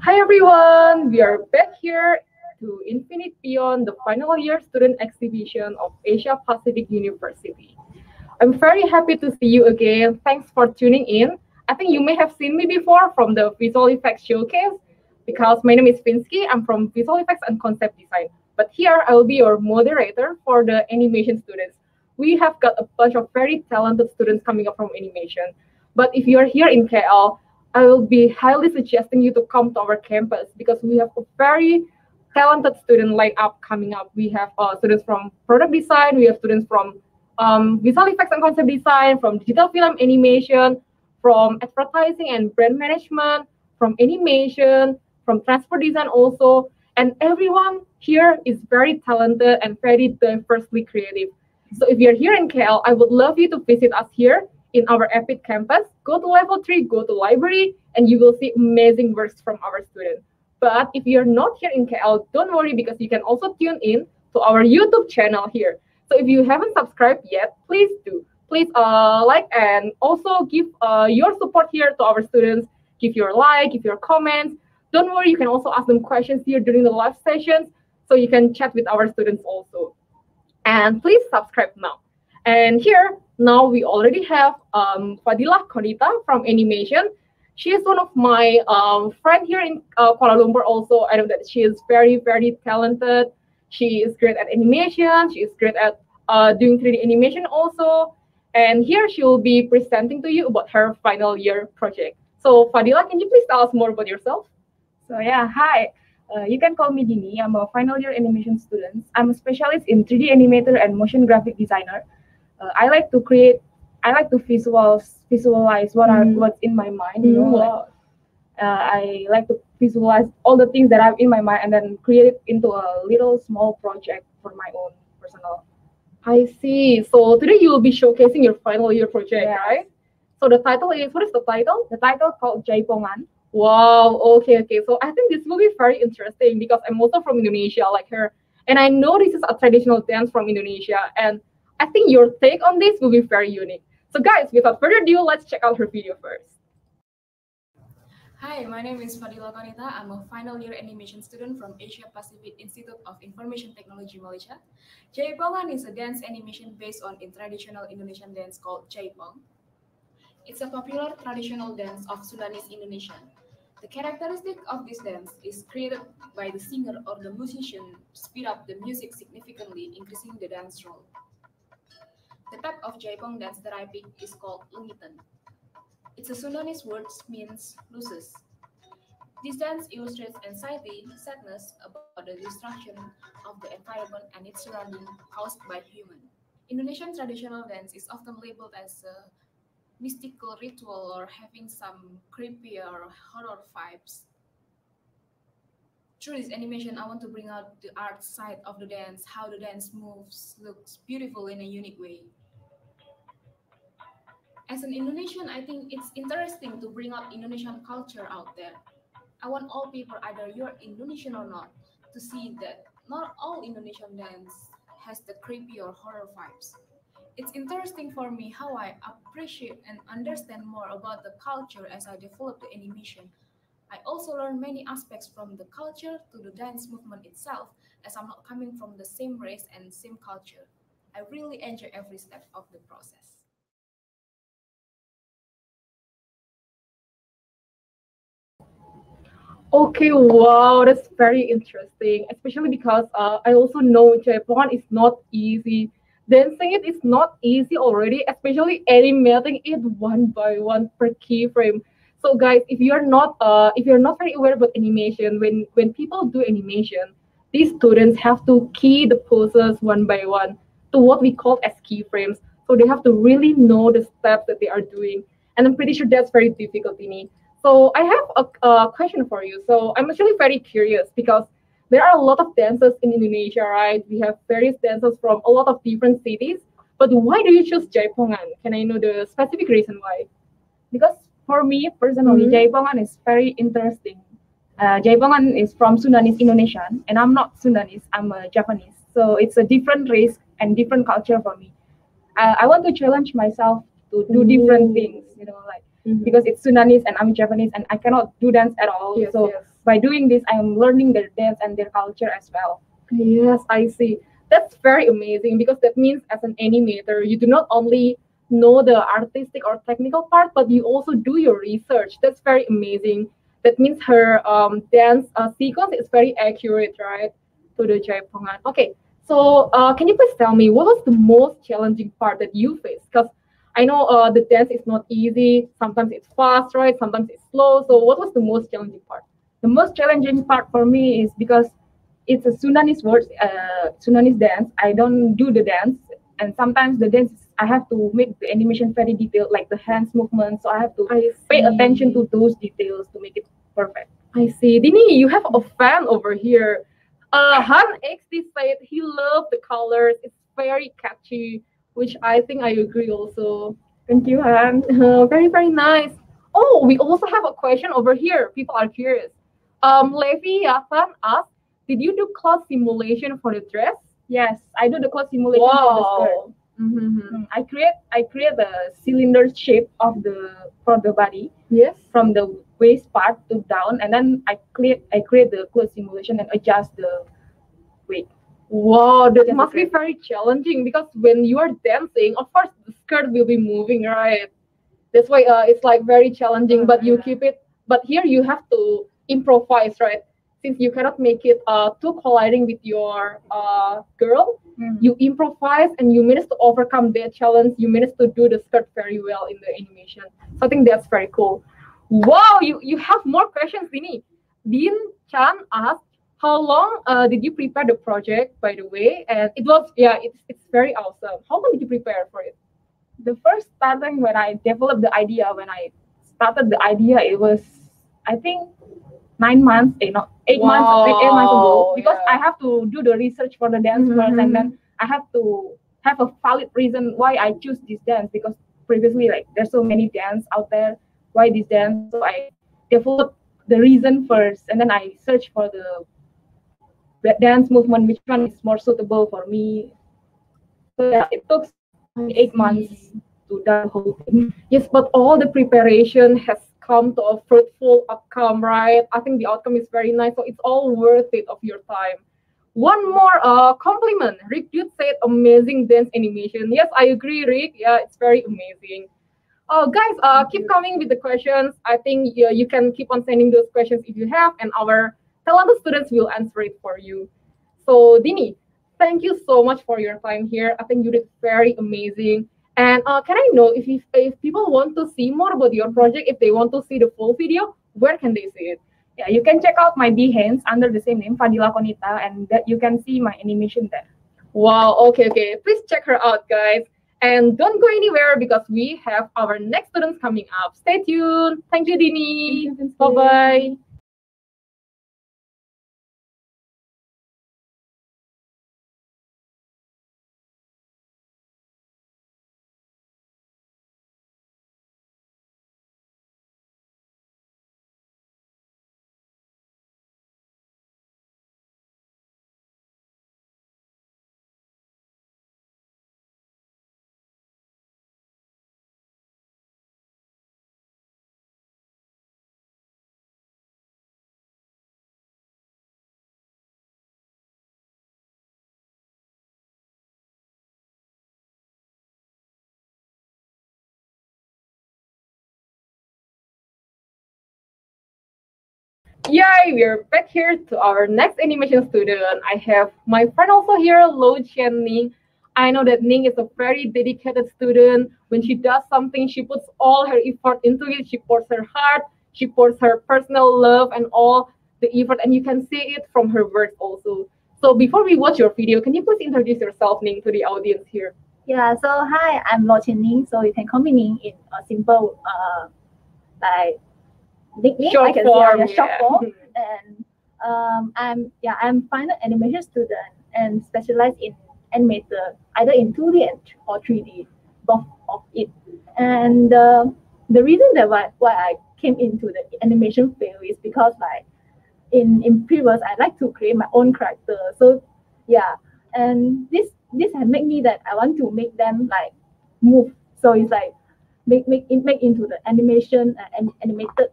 Hi everyone, we are back here to Infinite Beyond, the final year student exhibition of Asia Pacific University. I'm very happy to see you again. Thanks for tuning in. I think you may have seen me before from the visual effects showcase because my name is Finsky. I'm from visual effects and concept design. But here I will be your moderator for the animation students. We have got a bunch of very talented students coming up from animation. But if you are here in KL, I will be highly suggesting you to come to our campus because we have a very talented student lineup coming up. We have students from product design, we have students from visual effects and concept design, from digital film animation, from advertising and brand management, from animation, from transport design also. And everyone here is very talented and very diversely creative. So if you're here in KL, I would love you to visit us here in our Epic campus. Go to level 3, go to library, and you will see amazing works from our students. But if you're not here in KL, don't worry because you can also tune in to our YouTube channel here. So if you haven't subscribed yet, please do. Please like and also give your support here to our students. Give your like, give your comments. Don't worry, you can also ask them questions here during the live sessions so you can chat with our students also. And please subscribe now. And here, now we already have Fadilah Konita from Animation. She is one of my friend here in Kuala Lumpur also. I know that she is very, very talented. She is great at animation. She is great at doing 3D animation also. And here she will be presenting to you about her final year project. So Fadila, can you please tell us more about yourself? So yeah, hi. You can call me Dini. I'm a final year animation student. I'm a specialist in 3D animator and motion graphic designer. I like to create. I like to visualize what's in my mind. Wow. I like to visualize all the things that I have in my mind and then create it into a little small project for my own personal. I see. So today you will be showcasing your final year project, Yes. right? So the title is, what is the title? The title called Jaipongan. Wow. Okay. Okay. So I think this will be very interesting because I'm also from Indonesia, like her, and I know this is a traditional dance from Indonesia, and I think your take on this will be very unique. So guys, without further ado, let's check out her video first. Hi, my name is Fadila Konita. I'm a final year animation student from Asia Pacific Institute of Information Technology, Malaysia. Jaipongan is a dance animation based on a traditional Indonesian dance called Jaipong. It's a popular traditional dance of Sundanese Indonesian. The characteristic of this dance is created by the singer or the musician to speed up the music significantly, increasing the dance roll. The type of Jaipong dance that I picked is called Lungitan. It's a Sundanese word means loses. This dance illustrates anxiety, sadness about the destruction of the environment and its surrounding caused by human. Indonesian traditional dance is often labeled as a mystical ritual or having some creepy or horror vibes. Through this animation, I want to bring out the art side of the dance, how the dance moves, looks beautiful in a unique way. As an Indonesian, I think it's interesting to bring out Indonesian culture out there. I want all people, either you're Indonesian or not, to see that not all Indonesian dance has the creepy or horror vibes. It's interesting for me how I appreciate and understand more about the culture as I develop the animation. I also learn many aspects from the culture to the dance movement itself, as I'm not coming from the same race and same culture. I really enjoy every step of the process. Okay, wow, that's very interesting, especially because I also know Japan is not easy. Dancing it is not easy already, especially animating it one by one per keyframe. So guys, if you're not very aware about animation, when people do animation, these students have to key the poses one by one to what we call as keyframes. So they have to really know the steps that they are doing, and I'm pretty sure that's very difficult, Tini. So I have a question for you. So I'm actually very curious because there are a lot of dancers in Indonesia, right? We have various dancers from a lot of different cities. But why do you choose Jaipongan? Can I know the specific reason why? Because for me personally, Jaipongan is very interesting. Jaipongan is from Sundanese Indonesian, and I'm not Sundanese. I'm a Japanese, so it's a different race and different culture for me. I want to challenge myself to do different things, like because it's Sundanese and I'm Japanese and I cannot do dance at all. Yes, So yes. by doing this, I'm learning their dance and their culture as well. Yes, I see. That's very amazing because that means as an animator, you do not only know the artistic or technical part, but you also do your research. That's very amazing. That means her dance sequence is very accurate, right? To the Jaipongan. Okay, so can you please tell me what was the most challenging part that you faced? Because I know the dance is not easy. Sometimes it's fast, right? Sometimes it's slow. So what was the most challenging part? The most challenging part for me is because it's a Sundanese word, Sundanese dance. I don't do the dance, and sometimes the dance I have to make the animation very detailed, like the hands movement. So I have to pay attention to those details to make it perfect. I see. Dini, you have a fan over here. Han XD said he loved the colors. It's very catchy, which I think I agree also. Thank you, Han. Very, very nice. Oh, we also have a question over here. People are curious. Levi Yasan asked, did you do cloth simulation for the dress? Yes, I do the cloth simulation for the skirt. Mm-hmm. I create the cylinder shape of for the body. Yes. From the waist part to down, and then I create the cloth simulation and adjust the weight. Wow, that must be very challenging because when you are dancing, of course the skirt will be moving, right? That's why it's like very challenging, but you keep it. But here you have to improvise, right? Since you cannot make it too colliding with your girl, you improvise and you manage to overcome that challenge. You manage to do the skirt very well in the animation. So I think that's very cool. Wow, you have more questions, Dini. Dean Chan asked, how long did you prepare the project, by the way? And it was, it's very awesome. How long did you prepare for it? The first starting when I developed the idea, when I started the idea, it was, I think, 9 months, 8 months ago, because I have to do the research for the dance first, and then I have to have a valid reason why I choose this dance, because previously, like, there's so many dance out there, why this dance? So I developed the reason first, and then I search for the dance movement, which one is more suitable for me. So yeah, it took 8 months to do the whole thing. Yes, but all the preparation has come to a fruitful outcome, right? I think the outcome is very nice, so it's all worth it of your time. One more compliment. Rick Dude said amazing dance animation. Yes, I agree, Rick. Yeah, it's very amazing. Guys, keep coming with the questions. I think you can keep on sending those questions if you have, and our talented students will answer it for you. So, Dini, thank you so much for your time here. I think you did very amazing. And can I know if people want to see more about your project, if they want to see the full video, where can they see it? Yeah, you can check out my Behance under the same name, Fadila Konita, and that you can see my animation there. Wow, okay. Please check her out, guys. And don't go anywhere because we have our next students coming up. Stay tuned. Thank you, Dini. Bye-bye. Yay, we're back here to our next animation student. I have my friend also here, Lo Chen Ning. I know that Ning is a very dedicated student. When she does something, she puts all her effort into it. She pours her heart, she pours her personal love and all the effort, and you can see it from her words also. So before we watch your video, can you please introduce yourself, Ning, to the audience here? Yeah, so hi, I'm Lo Chen Ning. So you can call me Ning in a simple like nickname. Short I can form, say short form. And I'm final animation student and specialized in animator, either in 2D or 3D, both of it. And the reason that why I came into the animation field is because like in previous I like to create my own character. So yeah, and this has made me that I want to make them like move. So it's like make into the animation and animated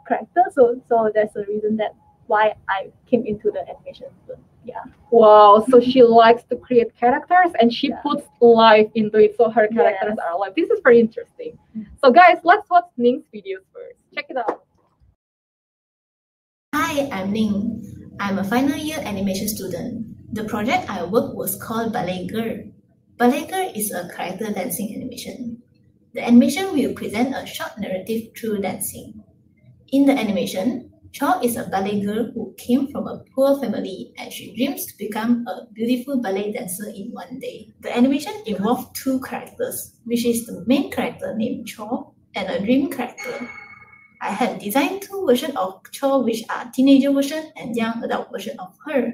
character. So that's the reason that why I came into the animation field. Yeah. Wow, so she likes to create characters and she puts life into it, so her characters are alive. This is very interesting. So guys, let's watch Ning's videos first. Check it out. Hi, I'm Ning. I'm a final year animation student. The project I worked was called Ballet Girl. Ballet Girl is a character dancing animation. The animation will present a short narrative through dancing. In the animation, Cho is a ballet girl who came from a poor family and she dreams to become a beautiful ballet dancer in one day. The animation involved two characters, which is the main character named Cho and a dream character. I had designed two versions of Cho, which are teenager version and young adult version of her.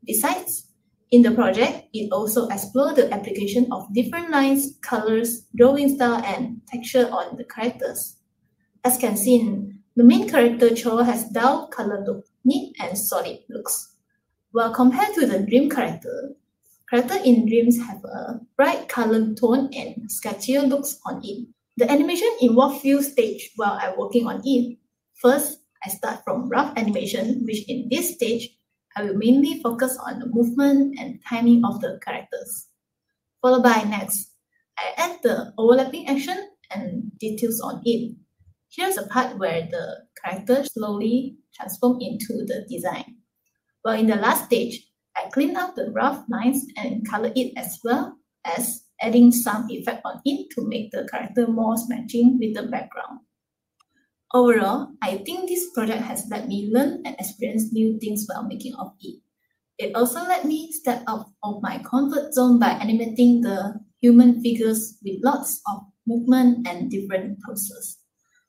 Besides, in the project, it also explored the application of different lines, colors, drawing style, and texture on the characters. As can seen, the main character Cho has dull color look, neat and solid looks. While compared to the dream character in dreams have a bright color tone and sketchier looks on it. The animation involved few stages while I'm working on it. First, I start from rough animation, which in this stage, I will mainly focus on the movement and timing of the characters. Followed by next, I add the overlapping action and details on it. Here's a part where the character slowly transform into the design. While in the last stage, I clean up the rough lines and color it as well as adding some effect on it to make the character more matching with the background. Overall, I think this project has let me learn and experience new things while making of it. It also let me step out of my comfort zone by animating the human figures with lots of movement and different poses.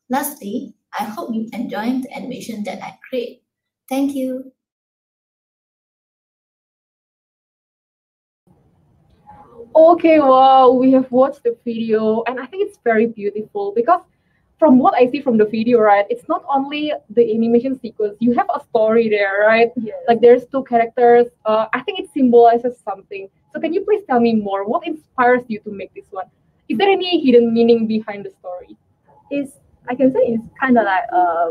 Lastly, I hope you enjoy the animation that I create. Thank you. Okay, wow, we have watched the video and I think it's very beautiful because from what I see from the video, right, it's not only the animation sequence, you have a story there, right? Yes. Like there's two characters. I think it symbolizes something. So can you please tell me more? What inspires you to make this one? Is there any hidden meaning behind the story? I can say it's kind of like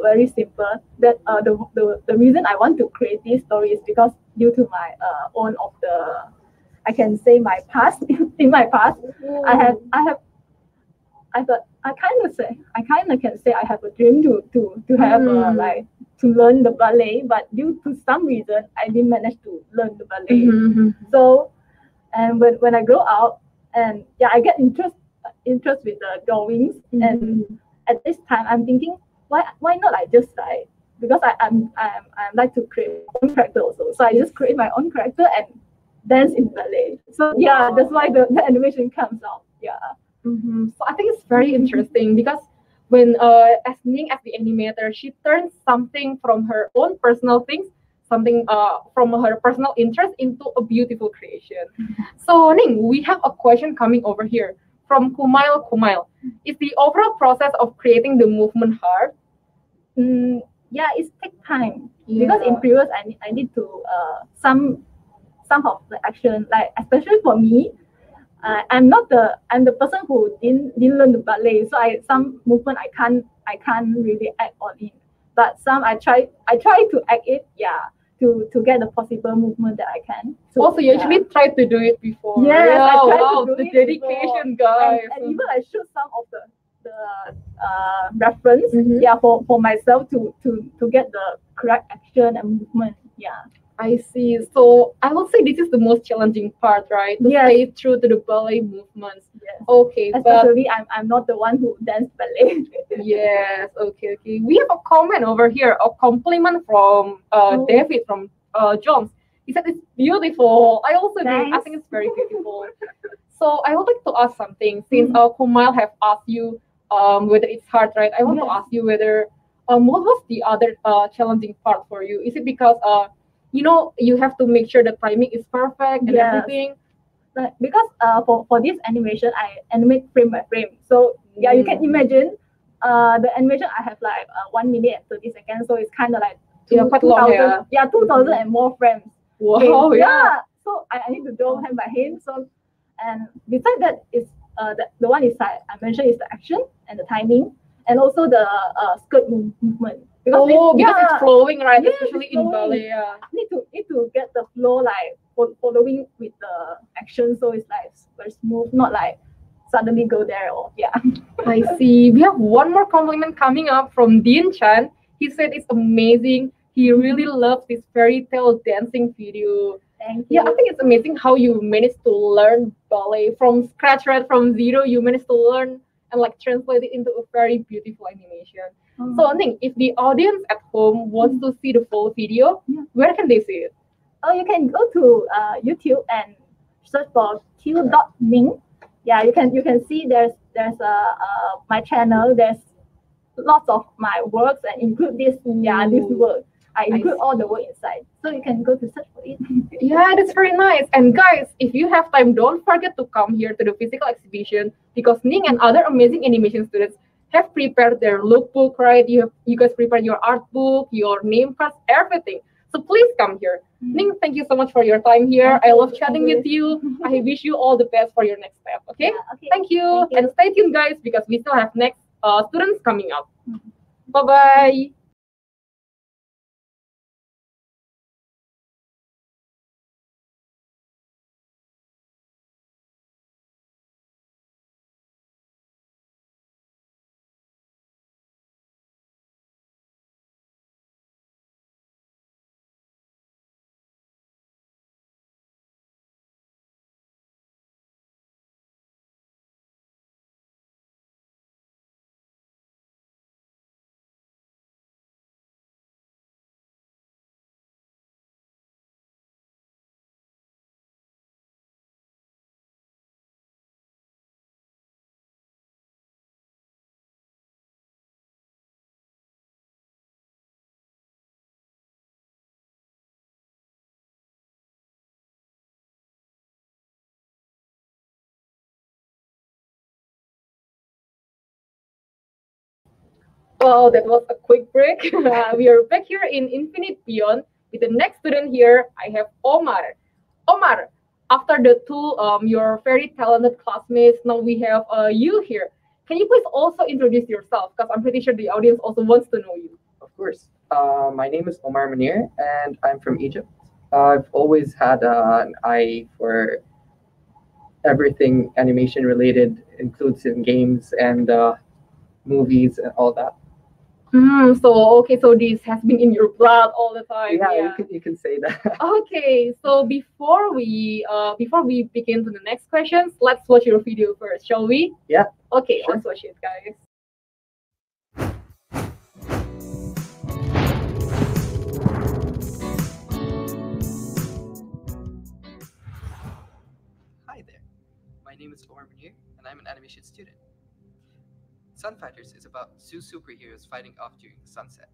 very simple. That the reason I want to create this story is because due to my own of the, I can say my past. In my past, I kind of can say I have a dream to have like to learn the ballet, but due to some reason I didn't manage to learn the ballet. So, and when I grow up, and yeah, I get interest with the drawings, and at this time I'm thinking why not I just like, because I'm like to create my own character also, so I just create my own character and dance in ballet. So yeah, that's why the animation comes out. Yeah. So I think it's very interesting because when as Ning as the animator, she turns something from her own personal things, something from her personal interest into a beautiful creation. So Ning, we have a question coming over here from Kumail. Kumail, is the overall process of creating the movement hard? Yeah, it takes time because in previous I need to some of the action, like especially for me. I'm the person who didn't learn the ballet, so some movement I can't really act on it. But some I try to act it, to get the possible movement that I can. So also you actually tried to do it before. Yes, yeah, I tried wow, to do the it dedication, before. guys. And even I shoot some of the reference, for myself to get the correct action and movement. Yeah. I see. So I would say this is the most challenging part, right? To stay true to the ballet movements. Yes. Okay, especially I'm not the one who danced ballet. Yes. Okay. We have a comment over here, a compliment from David from Jones. He said it's beautiful. I also do. I think it's very beautiful. So I would like to ask something. Since Kumail have asked you whether it's hard, right? I want to ask you whether what was the other challenging part for you? Is it because you have to make sure the timing is perfect and everything? Because for this animation, I animate frame by frame. So yeah, you can imagine the animation I have like 1 minute and 30 seconds. So it's kind of like quite long. 2,000 and more frames. Wow. Yeah. So I need to draw hand by hand. So, and besides that is the one is I mentioned is the action and the timing, and also the skirt movement. Because it's flowing, right? Yeah, Especially it's in flowing. ballet. Yeah. Need to get the flow like following with the action, so it's like very smooth, not like suddenly go there or yeah. I see. We have one more compliment coming up from Dean Chan. He said it's amazing. He really loves this fairy tale dancing video. Thank you. Yeah, I think it's amazing how you managed to learn ballet from scratch, right? From zero, you managed to learn and like translate it into a very beautiful animation. So I think if the audience at home wants to see the full video, where can they see it? Oh, you can go to YouTube and search for q.ning. Yeah, you can see there's my channel. There's lots of my works and include this this work. I include all the work inside, so you can go to search for it. Yeah, that's very nice. And guys, if you have time, don't forget to come here to the physical exhibition because Ning and other amazing animation students have prepared their lookbook, right? You guys prepared your art book, your name cards, everything. So please come here. Ning, thank you so much for your time here. I love chatting with you. I wish you all the best for your next step. Okay? Yeah, okay. Thank you. And stay tuned, guys, because we still have next students coming up. Mm-hmm. Bye bye. Wow, that was a quick break. We are back here in Infinite Beyond with the next student here. I have Omar. Omar, after the two your very talented classmates, now we have you here. Can you please also introduce yourself? Because I'm pretty sure the audience also wants to know you. Of course. My name is Omar Munir, and I'm from Egypt. I've always had an eye for everything animation related, includes in games and movies and all that. So this has been in your blood all the time. Yeah, you can say that. Okay, so before we begin to the next questions, let's watch your video first, shall we? Yeah. Okay, Sure. let's watch it, guys. Hi there. My name is Omar Munir, and I'm an animation student. Sunfighters is about two superheroes fighting off during the sunset.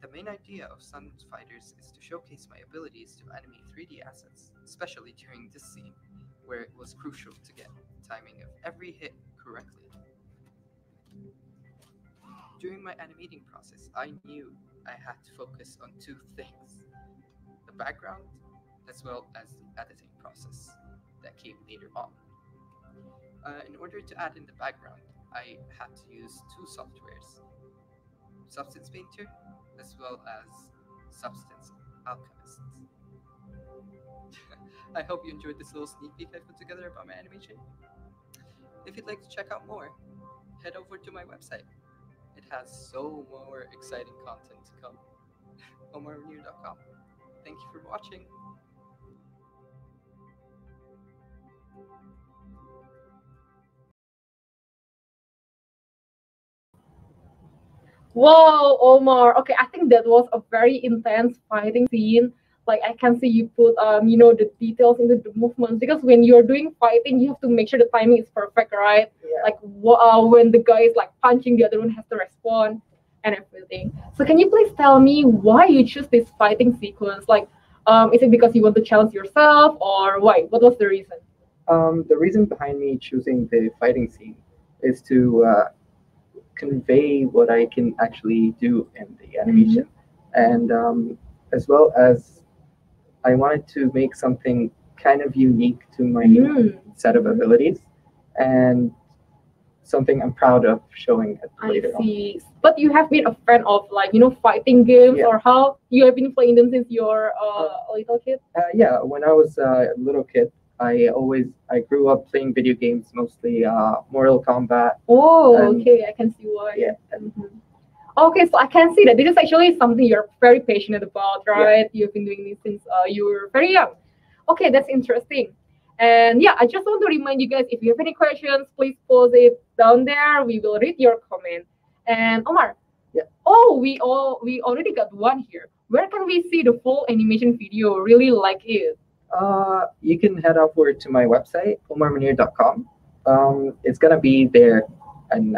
The main idea of Sunfighters is to showcase my abilities to animate 3D assets, especially during this scene, where it was crucial to get timing of every hit correctly. During my animating process, I knew I had to focus on two things: the background as well as the editing process that came later on. In order to add in the background, I had to use two softwares: Substance Painter as well as Substance Alchemist. I hope you enjoyed this little sneak peek I put together about my animation. If you'd like to check out more, head over to my website. It has so more exciting content to come. omarnew.com. Thank you for watching. Wow, Omar. Okay, I think that was a very intense fighting scene. Like I can see you put the details into the movements because when you're doing fighting, you have to make sure the timing is perfect, right? Yeah. Like when the guy is like punching, the other one has to respond and everything. So can you please tell me why you choose this fighting sequence? Like, is it because you want to challenge yourself or why? What was the reason? The reason behind me choosing the fighting scene is to convey what I can actually do in the animation, and as well as I wanted to make something kind of unique to my set of abilities, and something I'm proud of showing it I later on. see. But you have been a fan of like, fighting games, Yeah. or how you have been playing them since you're a little kid? Yeah, when I was a little kid, I grew up playing video games, mostly Mortal Kombat. Oh, And- okay, I can see why. Yeah. Mhm. Okay, so I can see that this is actually something you're very passionate about, right? You've been doing this since you were very young. Okay, that's interesting. And yeah, I just want to remind you guys, if you have any questions, please post it down there. We will read your comment. And Omar, Yeah. oh, we already got one here. Where can we see the full animation video? Really like it. You can head over to my website, omarmunir.com. It's gonna be there and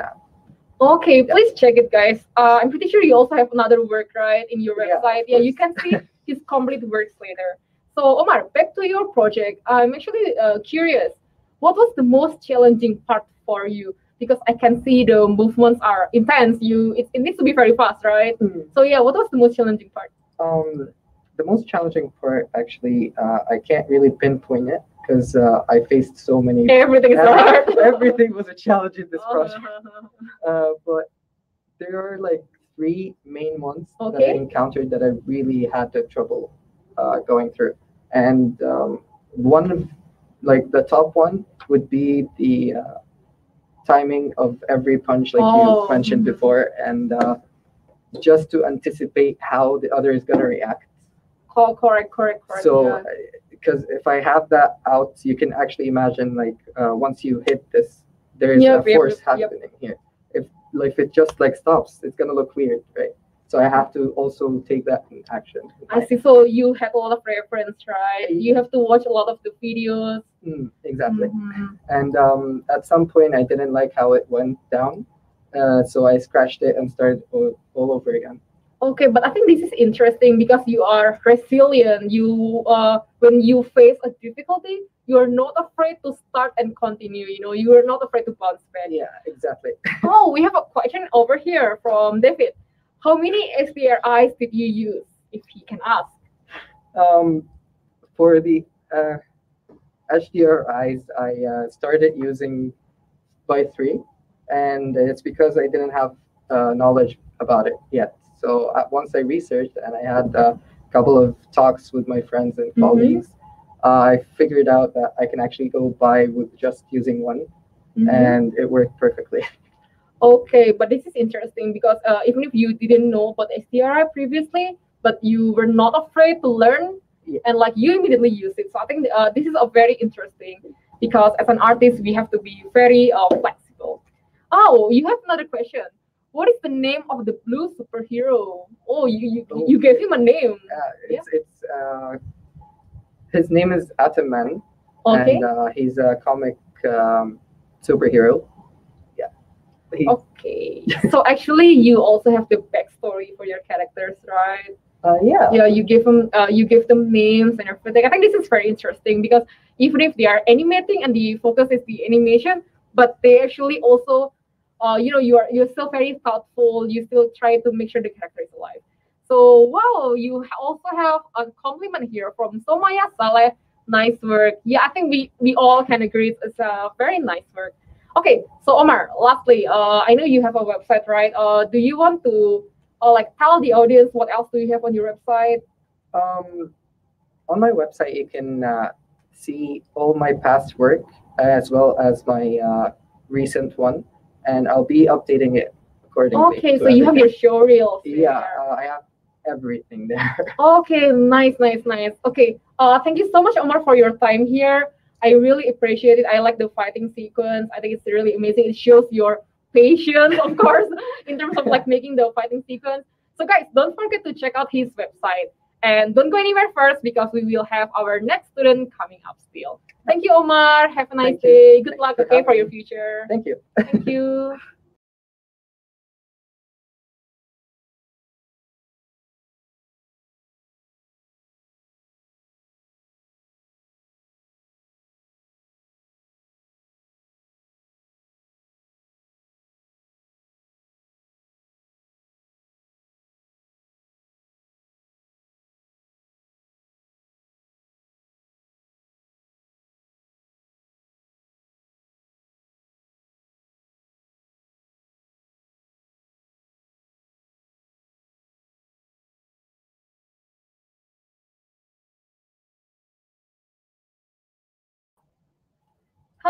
Okay, please check it, guys. I'm pretty sure you also have another work, right, in your Yeah, website. of Yeah, you course. can see his complete works later. So, Omar, back to your project. I'm actually curious. What was the most challenging part for you? Because I can see the movements are intense. It needs to be very fast, right? Mm. So, yeah, what was the most challenging part? The most challenging part, actually, I can't really pinpoint it because I faced so many. Everything is hard. Everything was a challenge in this project. Uh-huh. But there are like three main ones that I Okay. encountered that I really had the trouble going through. And one of, like, the top one would be the timing of every punch, like Oh, you mentioned before, and just to anticipate how the other is gonna react. Correct. So, Yeah. because if I have that out, you can actually imagine, like, once you hit this, there's Yep, a force yep. happening here. If it just like stops, it's gonna look weird, right? So I have to also take that in action. I see. So you had a lot of reference, right? You have to watch a lot of the videos. Exactly. Mhm. And at some point, I didn't like how it went down, so I scratched it and started all over again. Okay, but I think this is interesting because you are resilient. When you face a difficulty, you are not afraid to start and continue. You are not afraid to bounce back. Yeah, exactly. Oh, we have a question over here from David. How many SPRIs did you use, if he can ask? For the HDRIs, I started using by 3, and it's because I didn't have knowledge about it yet. So once I researched and I had a couple of talks with my friends and colleagues, I figured out that I can actually go by with just using one, and it worked perfectly. Okay, but this is interesting because even if you didn't know about STRI previously, but you were not afraid to learn, Yeah. and like you immediately use it. So I think this is a very interesting because as an artist we have to be very flexible. Oh, you have another question. What is the name of the blue superhero? Oh, you gave him a name. His name is Atom Man, Okay. and he's a comic superhero. Yeah. Okay. So actually, you also have the backstory for your characters, right? Yeah. Yeah, you give them names and everything. I think this is very interesting because even if they are animating and the focus is the animation, but they actually also, you're still very thoughtful. You still try to make sure the character is alive. So wow, you also have a compliment here from Somaya Saleh. Nice work. Yeah, I think we all can agree it's a very nice work. Okay, so Omar, lastly, I know you have a website, right? Do you want to like tell the audience what else do you have on your website? On my website, you can see all my past work as well as my recent one, and I'll be updating it accordingly. Okay, to so you have everything. your show reels. Yeah, there. I have everything there. Okay, nice. Okay, thank you so much, Omar, for your time here. I really appreciate it. I like the fighting sequence. I think it's really amazing. It shows your patience, of course, in terms of like making the fighting sequence. So guys, don't forget to check out his website. And don't go anywhere first because we will have our next student coming up still. Thank you, Omar. Have a nice Thank you. day. Good Thanks luck, for okay, for having your me. future. Thank you. Thank you.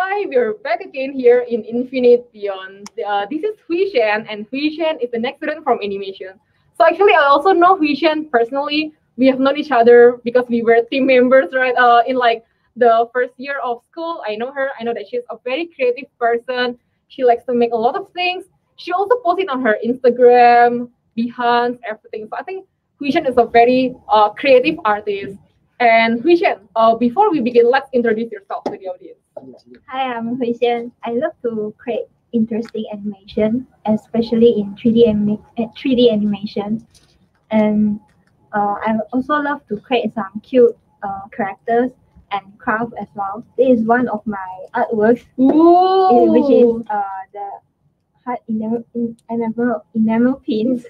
Hi, we're back again here in Infinite Beyond. This is Hui Shen, and Hui Shen is the next student from animation. So actually, I also know Hui Shen personally. We have known each other because we were team members, right? In like the first year of school, I know her. I know that she's a very creative person. She likes to make a lot of things. She also posts it on her Instagram, Behance, everything. So I think Hui Shen is a very creative artist. And Hui Shen, before we begin, let's introduce yourself to the audience. Hi, I'm Hui Xian. I love to create interesting animation, especially in 3D animation. And I also love to create some cute characters and craft as well. This is one of my artworks, which is the heart enamel pins.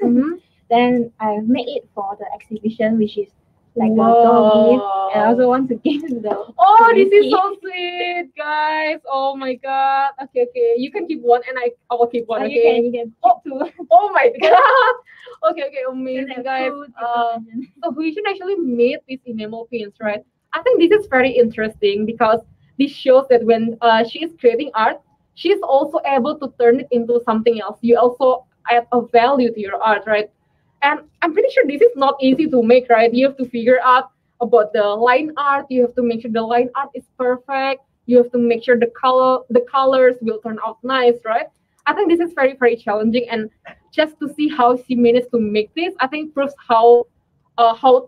Then I made it for the exhibition, which is like the doggy. And I also want to give the This is so sweet, guys. Oh my god. Okay, okay. You can keep one and I will keep one, okay? You can keep two. Oh my god. Okay, okay, amazing, There's guys. two different versions. So Huishin actually made these enamel pins, right? I think this is very interesting because this shows that when she is creating art, she's also able to turn it into something else. You also add a value to your art, right? And I'm pretty sure this is not easy to make, right? You have to figure out about the line art. You have to make sure the line art is perfect. You have to make sure the colors will turn out nice, right? I think this is very, very challenging. And just to see how she managed to make this, I think proves how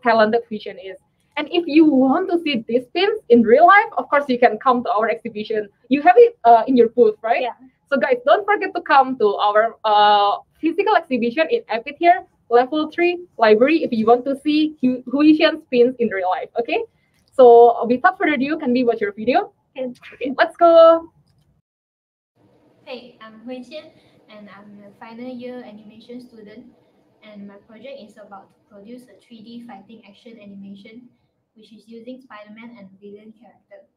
talented Vision is. And if you want to see these pins in real life, of course you can come to our exhibition. You have it in your booth, right? Yeah. So guys, don't forget to come to our physical exhibition in Epit here, level 3 library, if you want to see Huishian's pins in real life. Okay. So without further ado, can we watch your video? Okay, let's go. Hey, I'm Hui Qian, and I'm a final year animation student. And my project is about to produce a 3D fighting action animation, which is using Spider-Man and villain character.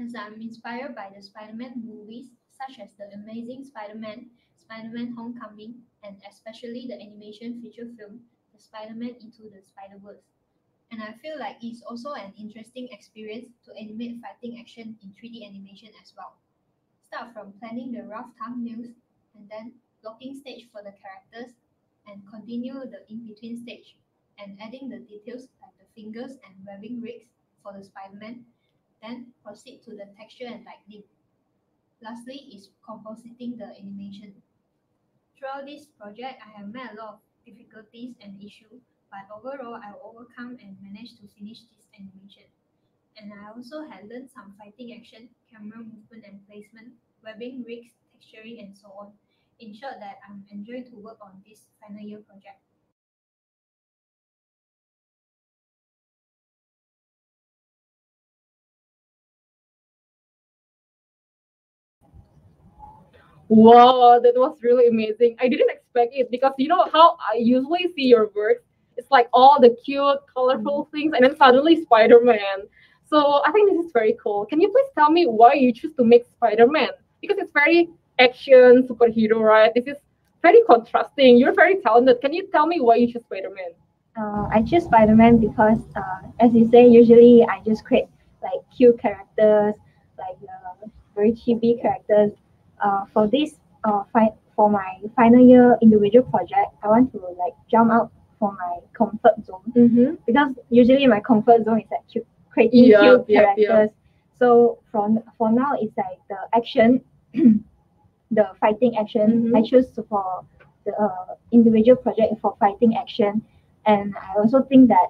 As I'm inspired by the Spider-Man movies, such as The Amazing Spider-Man, Spider-Man Homecoming, and especially the animation feature film, The Spider-Man Into the Spider-Verse. And I feel like it's also an interesting experience to animate fighting action in 3D animation as well. Start from planning the rough thumbnails and then blocking stage for the characters and continue the in-between stage and adding the details like the fingers and webbing rigs for the Spider-Man, then proceed to the texture and lighting. Lastly is compositing the animation. Throughout this project, I have met a lot of difficulties and issues, but overall I overcome and managed to finish this animation. And I also had learned some fighting action, camera movement and placement, webbing rigs, texturing, and so on. In short, that I'm enjoying to work on this final year project. Wow, that was really amazing. I didn't expect it because you know how I usually see your work. It's like all the cute, colorful things, and then suddenly Spider-Man. So I think this is very cool. Can you please tell me why you choose to make Spider-Man? Because it's very action, superhero, right? This is very contrasting. You're very talented. Can you tell me why you choose Spider-Man? I choose Spider-Man because, as you say, usually I just create like cute characters, like very chibi characters. For my final year individual project, I want to like jump out from my comfort zone because usually my comfort zone is like creating cute characters. So for now, it's like the action, the fighting action. I choose for the individual project for fighting action. And I also think that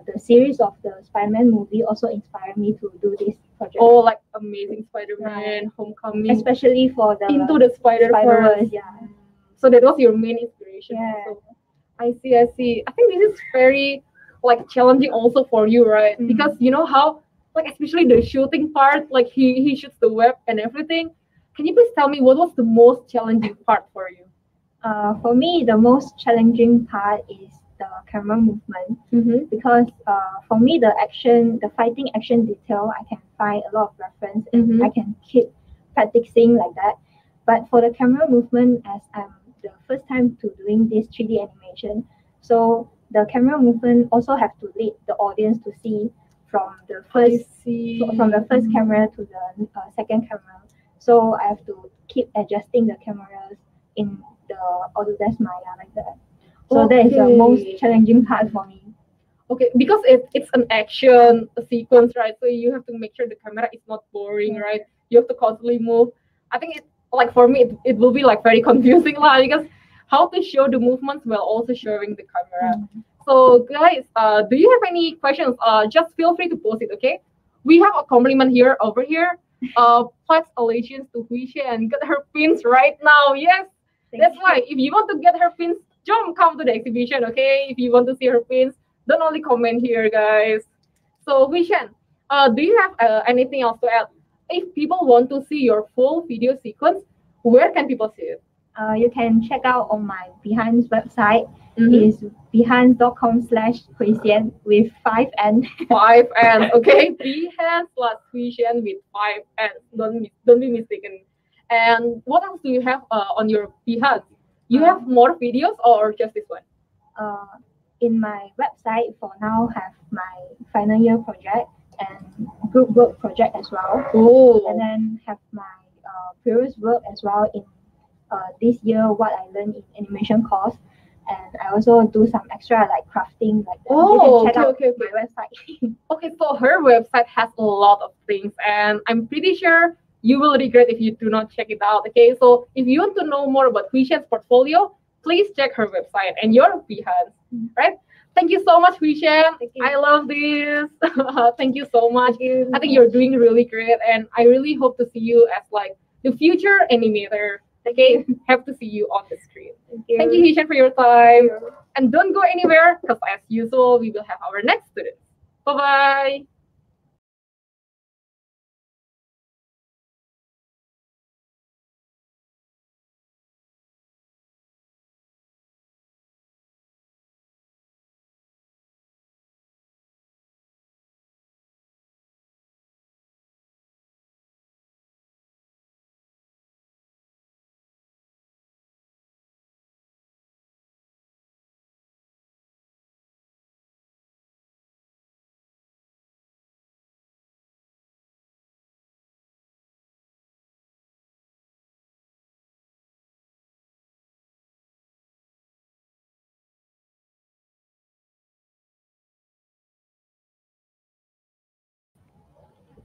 the series of the Spider-Man movie also inspired me to do this project. Oh, like Amazing Spider-Man, Homecoming, especially for the Into the Spider-Verse. Yeah. So that was your main inspiration. Yeah. Also. I see, I see. I think this is very like challenging also for you, right? Because you know how like especially the shooting part, like he shoots the web and everything. Can you please tell me what was the most challenging part for you? For me, the most challenging part is the camera movement because for me, the fighting action detail, I can find a lot of reference and I can keep practicing like that. But for the camera movement, as I'm the first time to doing this 3D animation, so the camera movement also have to lead the audience to see from the I first see. from the first camera to the second camera. So I have to keep adjusting the cameras in the Autodesk Maya like that. So that is the most Okay. challenging part for me. Okay, because it's an action sequence, right? So you have to make sure the camera is not boring, right? You have to constantly move. I think it like for me it will be like very confusing lah because how to show the movements while also showing the camera. So guys, do you have any questions? Just feel free to post it, okay? We have a compliment here over here. Pledge allegiance to Huishe and get her pins right now. Yes, that's why. If you want to get her pins, jump come to the exhibition, okay? If you want to see her pins, don't only comment here, guys. So, Huishan, do you have anything else to add? If people want to see your full video sequence, where can people see it? You can check out on my Behance website. Mhm. Is behance.com/Huisian with 5N. 5 N, okay? Behance plus Huishan with 5 N. Don't be mistaken. And what else do you have on your Behance? You have more videos or just this one? uh, in my website for now have my final year project and group work project as well. Oh. And then have my previous work as well in this year what I learned in animation course. And I also do some extra like crafting like that. Oh, you can check okay, out okay, my website. Okay, so her website has a lot of things, and I'm pretty sure you will regret if you do not check it out. Okay, so if you want to know more about Huishan's portfolio, please check her website and your Behance, right? Thank you so much, Huishan. I love this. Thank you so much. I think you're doing really great, and I really hope to see you as like the future animator. Okay, have to see you on the screen. Thank you, Huishan, for your time. And don't go anywhere, because as usual, we will have our next student. Bye bye.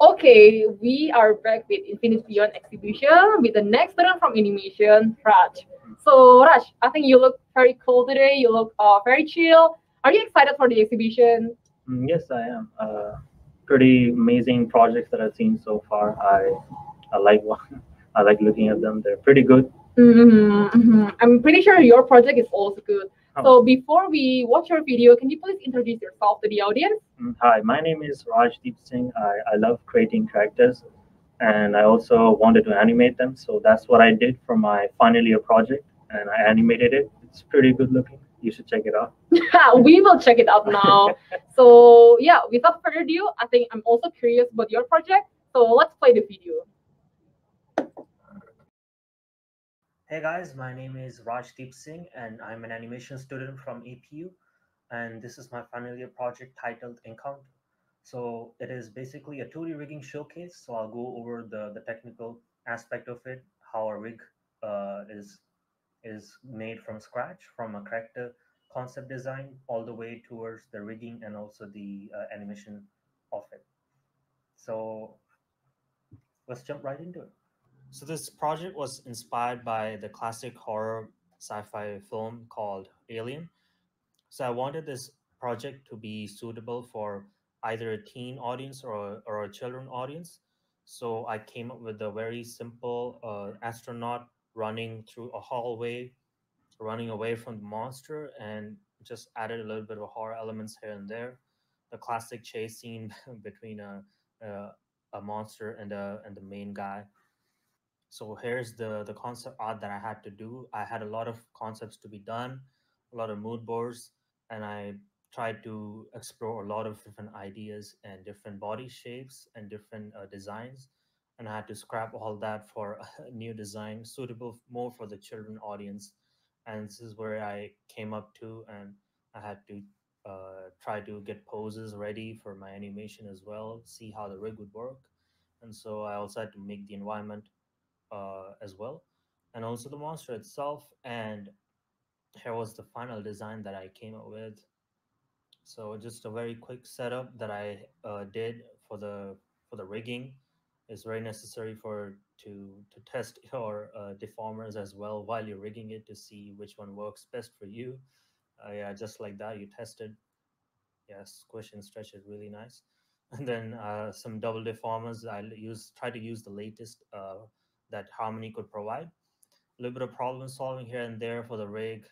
Okay, we are back with Infinite Beyond exhibition with the next student from animation, Raj. So, Raj, I think you look very cool today. You look very chill. Are you excited for the exhibition? Yes, I am. Pretty amazing projects that I've seen so far. I like I like looking at them. They're pretty good. I'm pretty sure your project is also good. Oh. So, before we watch your video, can you please introduce yourself to the audience? Hi, my name is Rajdeep Singh. I love creating characters, and I also wanted to animate them. So that's what I did for my final year project, and I animated it. It's pretty good looking. You should check it out. We will check it out now. So, yeah, without further ado, I think I'm also curious about your project. So, let's play the video. Hey guys, my name is Rajdeep Singh and I'm an animation student from APU, and this is my final year project titled Encounter. So it is basically a 2D rigging showcase. So I'll go over the technical aspect of it, how a rig is made from scratch, from a character concept design all the way towards the rigging and also the animation of it. So let's jump right into it. So this project was inspired by the classic horror sci-fi film called Alien. So I wanted this project to be suitable for either a teen audience or a children audience. So I came up with a very simple astronaut running through a hallway, running away from the monster, and just added a little bit of horror elements here and there. The classic chase scene between a a monster and the main guy. So here's the concept art that I had to do. I had a lot of concepts to be done, a lot of mood boards, and I tried to explore a lot of different ideas and different body shapes and different designs. And I had to scrap all that for a new design suitable more for the children audience. And this is where I came up to, and I had to try to get poses ready for my animation as well, see how the rig would work. And so I also had to make the environment as well, and also the monster itself. And here was the final design that I came up with. So just a very quick setup that I did for the rigging is very necessary for to test your deformers as well while you're rigging it to see which one works best for you. Yeah, just like that, you test it. Yeah, squish and stretch is really nice. And then some double deformers. Try to use the latest that Harmony could provide. A little bit of problem solving here and there for the rig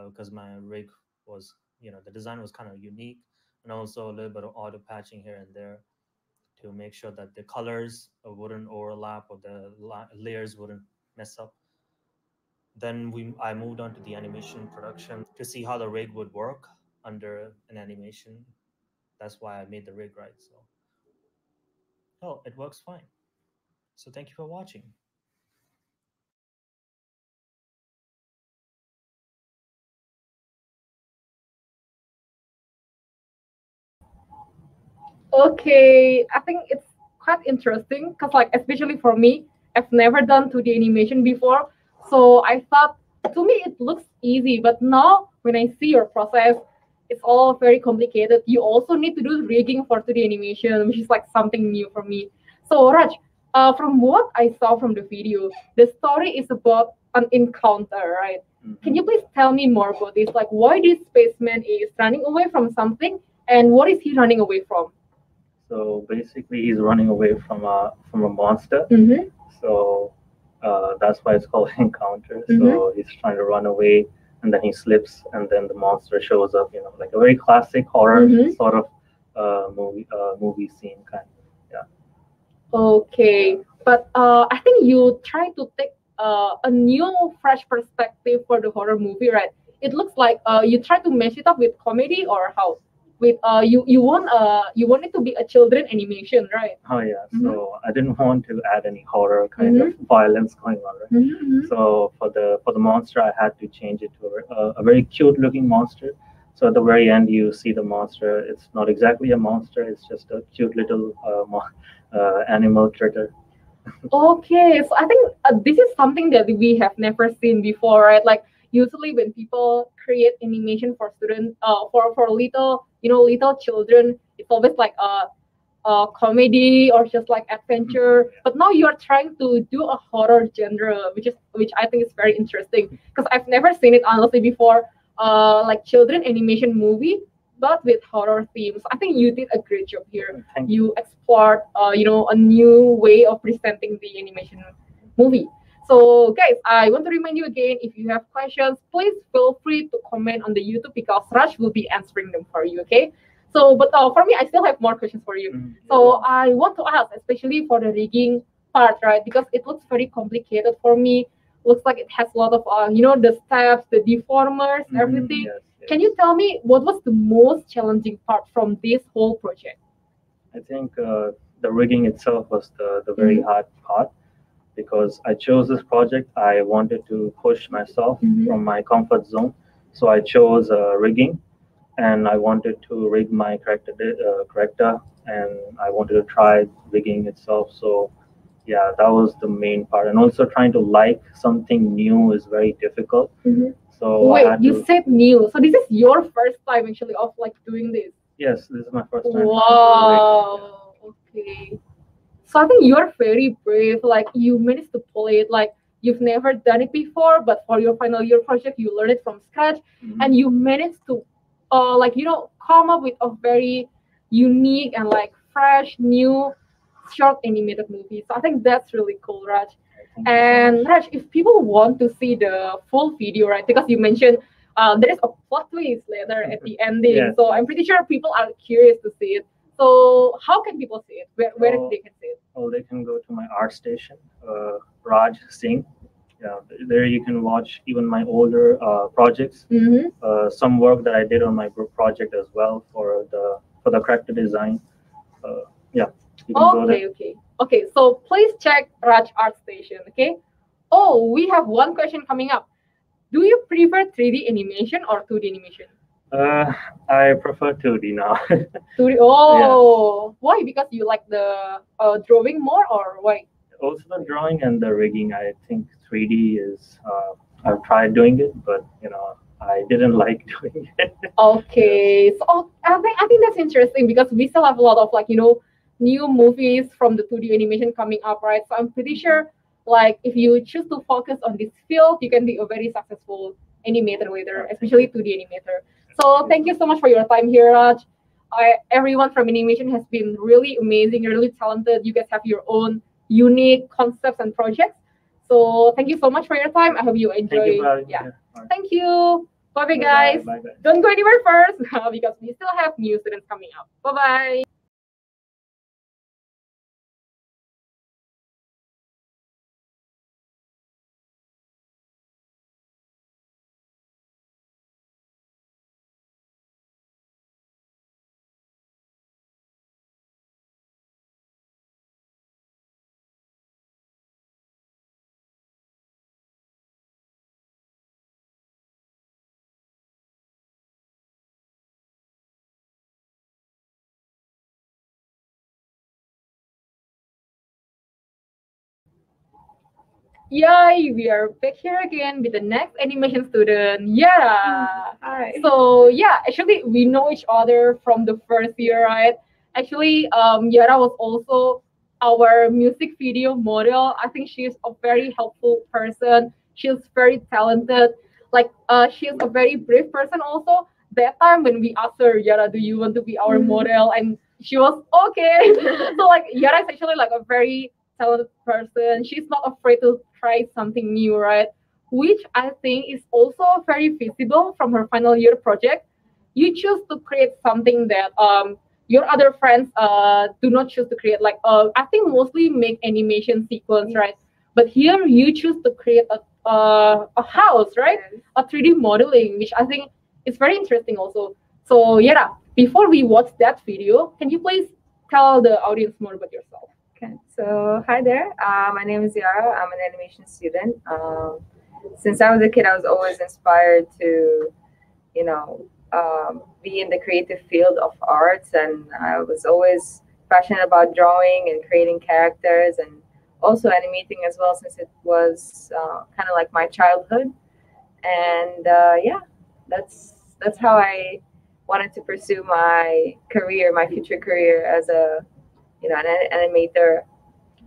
because my rig was, the design was kind of unique, and also a little bit of auto patching here and there to make sure that the colors wouldn't overlap or the layers wouldn't mess up. Then I moved on to the animation production to see how the rig would work under an animation. That's why I made the rig right. So, oh, it works fine. So thank you for watching. Okay, I think it's quite interesting because, like, especially for me, I've never done 2D animation before. So I thought, to me, it looks easy. But now, when I see your process, it's all very complicated. You also need to do rigging for 2D animation, which is like something new for me. So, Raj, from what I saw from the video, the story is about an encounter, right? Can you please tell me more about this? Like, why this spaceman is running away from something, and what is he running away from? So basically, he's running away from a monster. Mm-hmm. So that's why it's called encounter. Mm-hmm. So he's trying to run away, and then he slips, and then the monster shows up. Like a very classic horror sort of movie scene kind. Yeah. Okay, but I think you try to take a new, fresh perspective for the horror movie, right? It looks like you try to match it up with comedy or how? With you want it to be a children animation, right? Oh yeah. So I didn't want to add any horror kind of violence going on, right? Mm-hmm. So for the monster, I had to change it to a very cute looking monster. So at the very end, you see the monster. It's not exactly a monster. It's just a cute little animal critter. Okay, so I think this is something that we have never seen before, right? Like usually when people create animation for students, for little, little children, it's always like a comedy or just like adventure. But now you are trying to do a horror genre, which I think is very interesting because I've never seen it honestly before. Like children animation movie, but with horror themes. I think you did a great job here. You explored, a new way of presenting the animation movie. So, guys, I want to remind you again, if you have questions, please feel free to comment on the YouTube because Raj will be answering them for you, okay? So, but for me, I still have more questions for you. So, I want to ask, especially for the rigging part, right? Because it looks very complicated for me. Looks like it has a lot of, the steps, the deformers, everything. Yes, yes. Can you tell me what was the most challenging part from this whole project? I think the rigging itself was the very hard part because I chose this project. I wanted to push myself from my comfort zone. So I chose rigging, and I wanted to rig my character, and I wanted to try rigging itself. So yeah, that was the main part. And also trying to like something new is very difficult. So Wait, I had you to, said new. So this is your first time actually of like doing this. yes, this is my first time. Wow. Okay. So I think you're very brave. Like you managed to pull it. Like you've never done it before, but for your final year project, you learned it from scratch, and you managed to, come up with a very unique and like fresh new short animated movie. So I think that's really cool, Raj. And Raj, if people want to see the full video, right? Because you mentioned there is a plot twist later at the ending. Yes. So I'm pretty sure people are curious to see it. So how can people see it? Where they can see it? Well, they can go to my art station, Raj Singh. Yeah, there you can watch even my older projects, some work that I did on my group project as well for the character design. Yeah, you can go there. Okay. So please check Raj Art Station. Okay. Oh, we have one question coming up. Do you prefer 3D animation or 2D animation? Uh, I prefer 2D now. 2D. Oh, why? Because you like the drawing more, or why? Also, the drawing and the rigging. I think 3D is. I've tried doing it, but I didn't like doing it. Yes. Okay, so I think that's interesting because we still have a lot of new movies from the 2D animation coming up, right? So I'm pretty sure like if you choose to focus on this field, you can be a very successful animator later, Thank especially you. 2D animator. So thank you so much for your time here, Raj. Everyone from animation has been really amazing, really talented. You guys have your own unique concepts and projects. So thank you so much for your time. I hope you Thank you enjoy. for having me Yeah. here. All right. Thank you. Bye bye, Bye guys. bye. Bye bye. Don't go anywhere first because we still have new students coming up. Bye bye. Yay, we are back here again with the next animation student. Yeah. Hi. So yeah, actually we know each other from the first year, right? Actually, Yara was also our music video model. I think she's a very helpful person. She's very talented. Like she's a very brave person also. That time when we asked her, Yara, do you want to be our model? And she was okay. So like Yara is actually like a very talented person. She's not afraid to try something new, right? Which I think is also very visible from her final year project. You choose to create something that your other friends do not choose to create. Like I think mostly make animation sequence, right? But here you choose to create a house, right? Yes. A 3D modeling, which I think is very interesting also. So yeah, before we watch that video, can you please tell the audience more about yourself? Okay. So hi there. My name is Yara. I'm an animation student. Since I was a kid, I was always inspired to, be in the creative field of arts, and I was always passionate about drawing and creating characters, and also animating as well, since it was kind of like my childhood. And yeah, that's how I wanted to pursue my career, my future career as a an animator.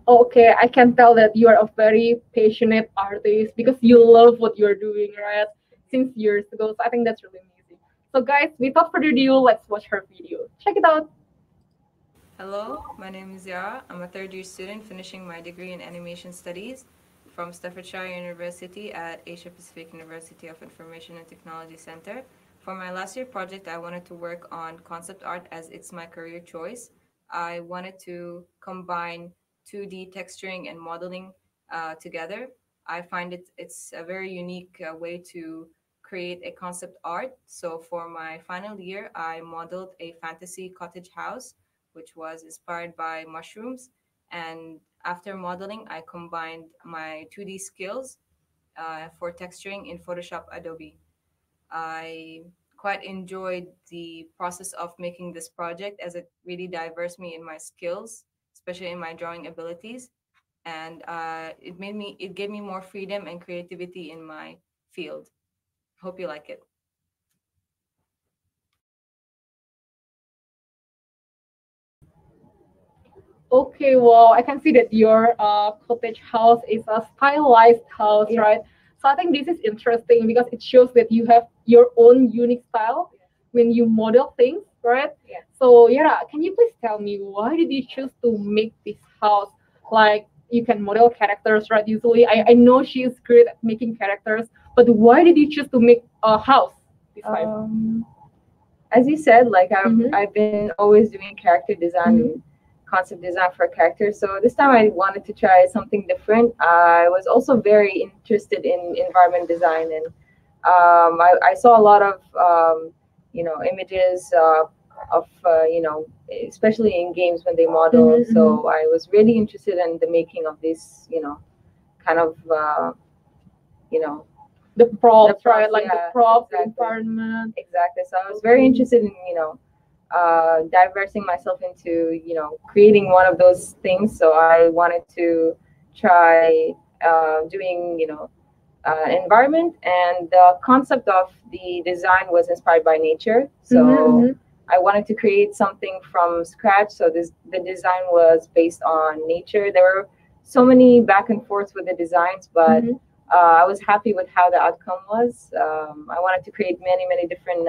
Okay, I can tell that you are a very passionate artist because you love what you're doing, right? Since years ago. So I think that's really amazing. So guys, without further ado, let's watch her video. Check it out. Hello, my name is Yara. I'm a third year student finishing my degree in animation studies from Staffordshire University at Asia Pacific University of Information and Technology Center. For my last year project, I wanted to work on concept art as it's my career choice. I wanted to combine 2D texturing and modeling together. I find it's a very unique way to create a concept art. So for my final year, I modeled a fantasy cottage house which was inspired by mushrooms. And after modeling, I combined my 2D skills for texturing in Photoshop Adobe. I quite enjoyed the process of making this project as it really diverse me in my skills, especially in my drawing abilities. And it gave me more freedom and creativity in my field. Hope you like it. Okay, well, I can see that your cottage house is a stylized house, Yeah. right? So I think this is interesting because it shows that you have your own unique style when you model things, right? Yeah. So Yara, can you please tell me why did you choose to make this house? Like you can model characters, right? Usually, I know she is great at making characters, but why did you choose to make a house this time? As you said, like Mhm. I've been always doing character design and concept design for characters. So this time I wanted to try something different. I was also very interested in environment design, and I saw a lot of images of especially in games when they model. Mhm, So I was really interested in the making of this kind of you know the props, props, right? Like the yeah, props, the exactly. environment. Exactly. So I was very Okay. interested in, diversing myself into, creating one of those things. So I wanted to try doing, environment, and the concept of the design was inspired by nature. So Mhm. I wanted to create something from scratch. So the design was based on nature. There were so many back and forths with the designs, but Mhm. I was happy with how the outcome was. I wanted to create many different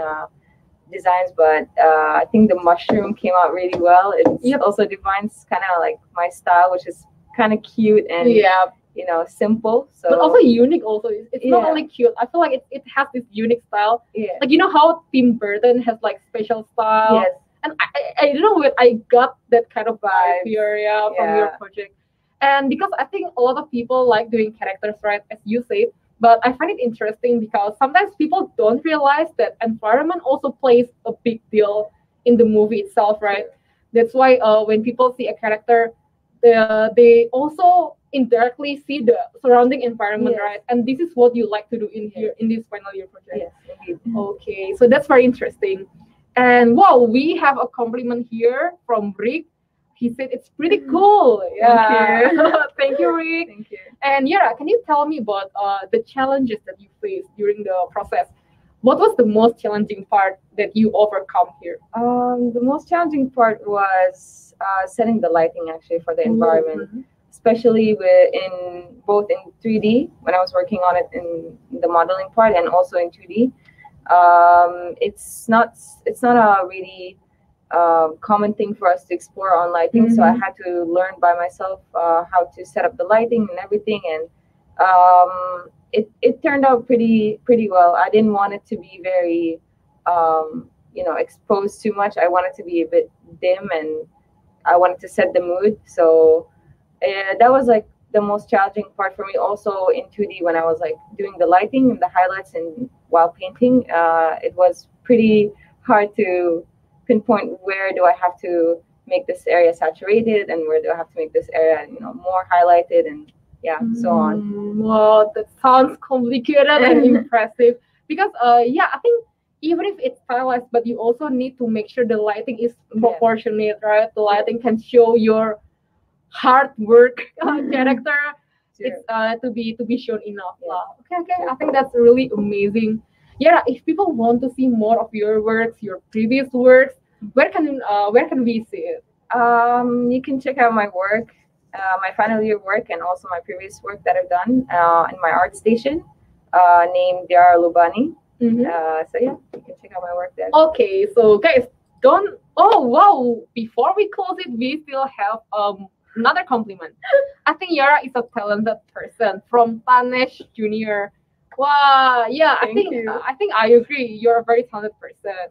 designs, but I think the mushroom came out really well. It Yep. also defines kind of like my style, which is kind of cute and Yeah, simple. So but also unique. Also, it's not Yeah. only cute. I feel like it has this unique style. yeah, Like you know how Tim Burton has like special style. yes, And I don't know where I got that kind of vibe Vibes. here, yeah, from your Yeah. project. And because I think a lot of people like doing characters, right, as you said, but I find it interesting because sometimes people don't realize that environment also plays a big deal in the movie itself, right? That's why when people see a character, they also indirectly see the surrounding environment, Yes. right? And this is what you like to do in here in this final year project. yes, indeed. Okay, so that's very interesting. And wow, we have a compliment here from Rick. He said it's pretty cool. Yeah. you. Thank you, Rick. Thank you. And Yara, can you tell me about the challenges that you faced during the process? What was the most challenging part that you overcome here? The most challenging part was setting the lighting actually for the environment, especially in both in 3D when I was working on it in the modeling part and also in 2D. It's not a really common thing for us to explore on lighting, so I had to learn by myself how to set up the lighting and everything, and it turned out pretty well. I didn't want it to be very exposed too much. I wanted to be a bit dim, and I wanted to set the mood. So that was like the most challenging part for me. Also in 2D when I was like doing the lighting and the highlights and while painting, it was pretty hard to pinpoint where do I have to make this area saturated and where do I have to make this area more highlighted, and yeah, so on. Wow, that sounds complicated and impressive. Because yeah, I think even if it's stylized, but you also need to make sure the lighting is proportionate, right? The lighting can show your hard work character. It's to be shown enough. Yeah. Okay. I think that's really amazing. Yeah, if people want to see more of your works, your previous works, where can we see it? You can check out my work, my final year work, and also my previous work that I've done in my art station named Diara Lubani. So yeah, you can check out my work there. Okay, so guys, don't. Oh wow! Before we close it, we still have another compliment. I think Yara is a talented person from Tanesh Junior. Wow, yeah, Thank you. I think I agree. You're a very talented person.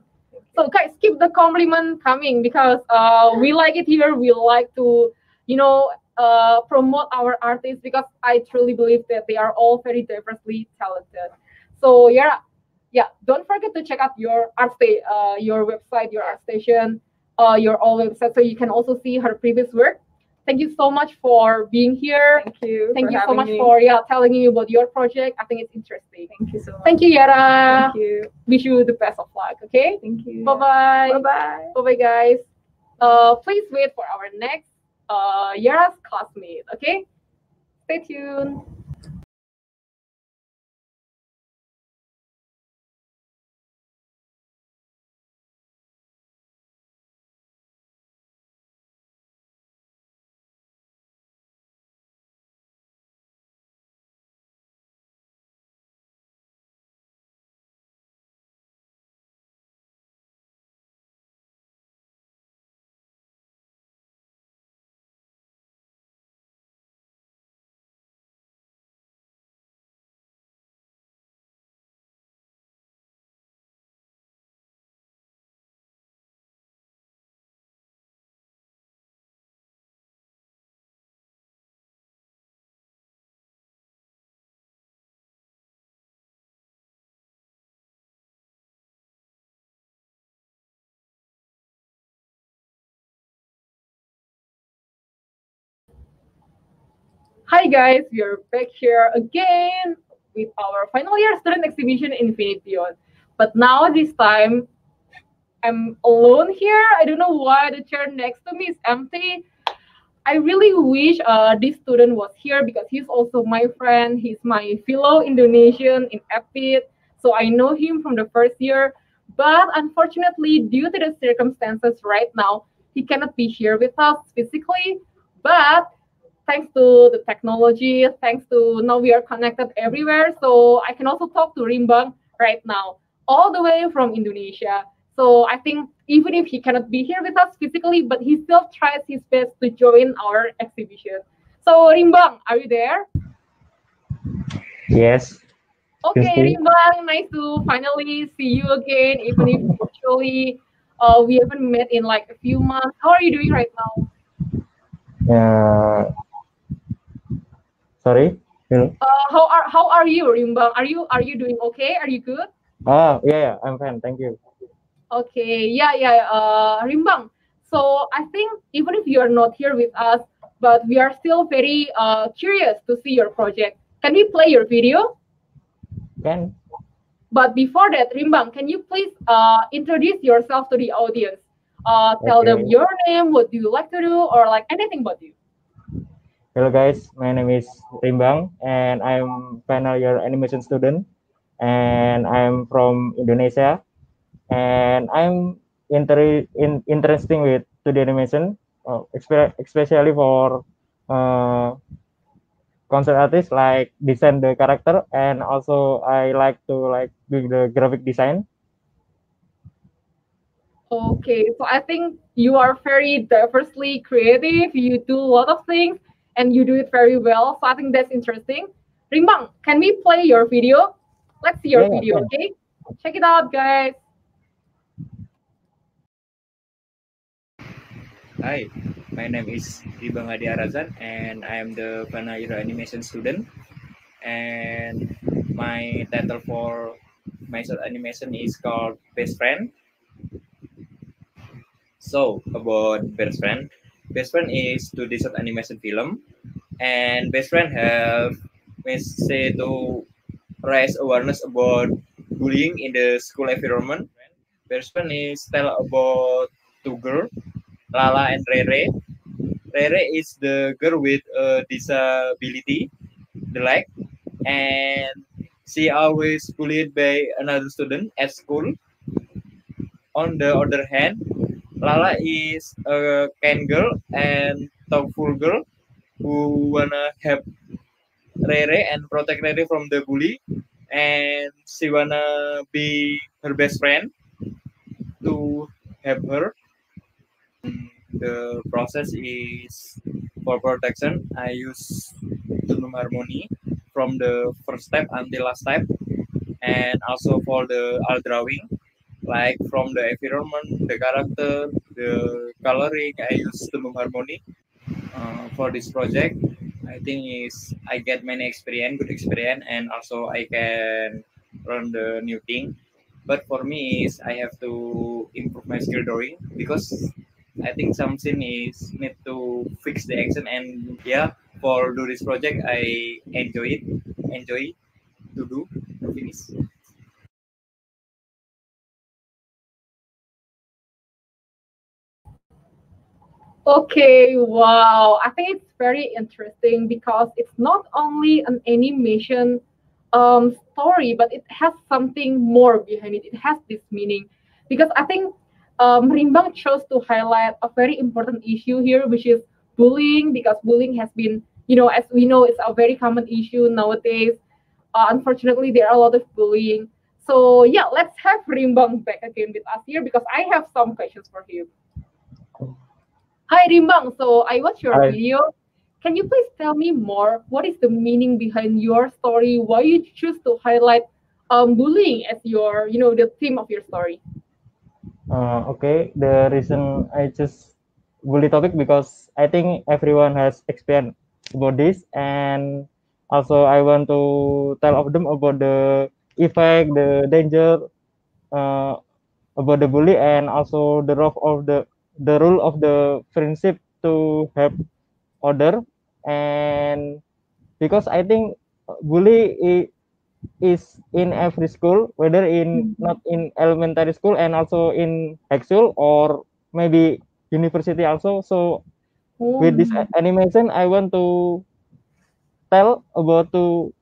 So guys, keep the compliment coming because we like it here. We like to, promote our artists because I truly believe that they are all very diversely talented. So yeah, don't forget to check out your website, your art station, your all website, so you can also see her previous work. Thank you so much for being here. Thank you. Thank for you so having much me. for telling me about your project. I think it's interesting. Thank you so much. Thank you, Yara. Thank you. Wish you the best of luck. Okay. Thank you. Bye bye. Bye bye. Bye bye, guys. Please wait for our next Yara's classmate. Okay. Stay tuned. Hi guys, we are back here again. with our final year student exhibition Infinite Beyond. But now this time I'm alone here. I don't know why the chair next to me is empty. I really wish this student was here because he's also my friend. He's my fellow Indonesian in EPIT. So I know him from the first year. But unfortunately, due to the circumstances right now, he cannot be here with us physically. But thanks to the technology, thanks to now we are connected everywhere. So I can also talk to Rimbang right now, all the way from Indonesia. So I think even if he cannot be here with us physically, but he still tries his best to join our exhibition. So Rimbang, are you there? Yes, Okay, Christy. Rimbang, nice to finally see you again, even if virtually we haven't met in like a few months. How are you doing right now? Uh, sorry. Hello. How are you, Rimbang? Are you doing okay? Are you good? Oh, yeah, I'm fine. Thank you. Okay, yeah, Rimbang. So I think even if you are not here with us, but we are still very curious to see your project. Can we play your video? Can? But before that, Rimbang, can you please introduce yourself to the audience? Tell them Okay. your name, what do you like to do, or like anything about you. Hello, guys. My name is Rimbang, and I'm final year animation student, and I'm from Indonesia, and I'm interesting with 2D animation, especially for uh, concept artists like design the character, and also I like to do the graphic design. Okay, so I think you are very diversely creative. You do a lot of things and you do it very well. So I think that's interesting. Rimbang, can we play your video? Let's see your Yeah, video, can. okay? Check it out, guys. Hi, my name is Ibang Adi Arazan and I am the final year animation student. And my title for my short animation is called Best Friend. So, about Best Friend is to this short animation film. And Best Friend have say to raise awareness about bullying in the school environment. Best Friend is tell about two girls, Lala and Rere. Rere is the girl with a disability, the leg, and she always bullied by another student at school. On the other hand, Lala is a kind girl and thoughtful girl who wanna help Rere and protect Rere from the bully, and she wanna be her best friend to help her. The process is for protection. I use Tunum Harmony from the first step until last step, and also for the art drawing, like from the environment, the character, the coloring. I use Tunum Harmony for this project. I think is I get many experience, good experience, and also I can learn the new thing. But for me is I have to improve my skill drawing because I think something is need to fix the action, and yeah, for do this project I enjoy to do to finish. Okay, wow. I think it's very interesting because it's not only an animation story, but it has something more behind it. It has this meaning. Because I think Rimbang chose to highlight a very important issue here, which is bullying, because bullying has been, as we know, it's a very common issue nowadays. Unfortunately, there are a lot of bullying. So, yeah, let's have Rimbang back again with us here because I have some questions for him. Hi, Rimbang. So I watched your Hi. video. Can you please tell me more? What is the meaning behind your story? Why you choose to highlight bullying as your, the theme of your story? Okay, the reason I just bully topic because I think everyone has experience about this, and also I want to tell of them about the effect, the danger uh, about the bully, and also the rule of the friendship to help other, and because I think bully is in every school, whether in not in elementary school and also in high school or maybe university also. So with this animation, I want to tell about to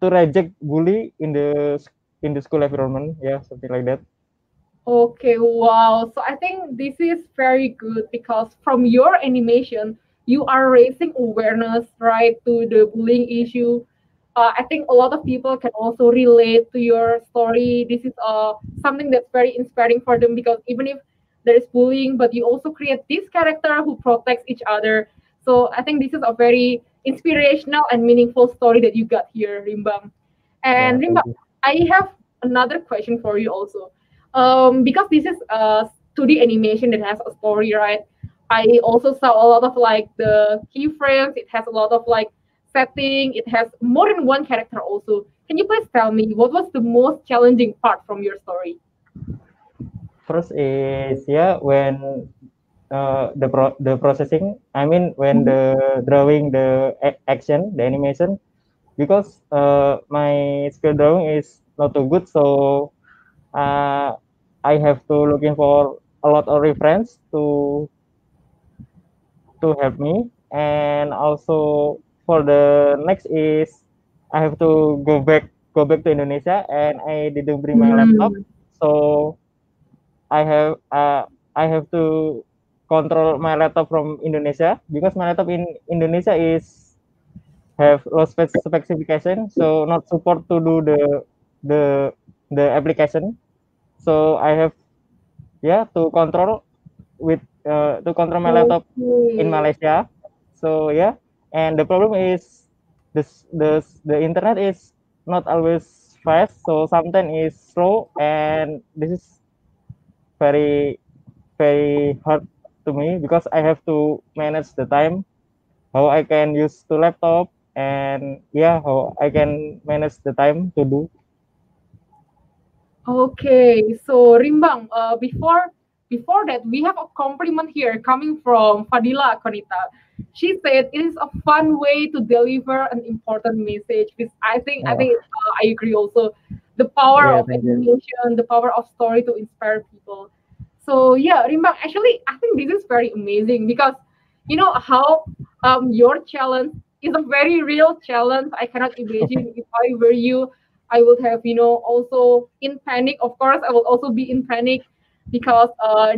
reject bully in the school environment. Yeah, something like that. Okay, wow. So I think this is very good because from your animation, you are raising awareness, right, to the bullying issue. I think a lot of people can also relate to your story. This is something that's very inspiring for them because even if there is bullying, but you also create this character who protects each other. So I think this is a very inspirational and meaningful story that you got here, Rimbang. Yeah, And thank Rimbang, you. I have another question for you also because this is a 2D animation that has a story, right? I also saw a lot of like the keyframes. It has a lot of like setting. It has more than one character also. Can you please tell me what was the most challenging part from your story? First is yeah when the processing. I mean when the drawing the action, the animation, because my skill drawing is not too good, so uh, I have to looking for a lot of reference to help me, and also for the next is I have to go back to Indonesia, and I didn't bring my laptop, Mm. so I have uh, I have to control my laptop from Indonesia because my laptop in Indonesia is have low specification, so not support to do the the application. So I have yeah to control my laptop in Okay. Malaysia. So yeah, and the problem is the internet is not always fast, so sometimes it's slow, and this is very very hard to me because I have to manage the time how I can use the laptop, and yeah how I can manage the time to do. Okay, so Rimbang, before that, we have a compliment here coming from Fadila Konita. She said it is a fun way to deliver an important message. Which Oh, I agree also. The power yeah, of thank you. animation, the power of story to inspire people. So yeah, Rimbang, actually, I think this is very amazing because you know how your challenge is a very real challenge. I cannot imagine if I were you I would have, also in panic. Of course, I will also be in panic because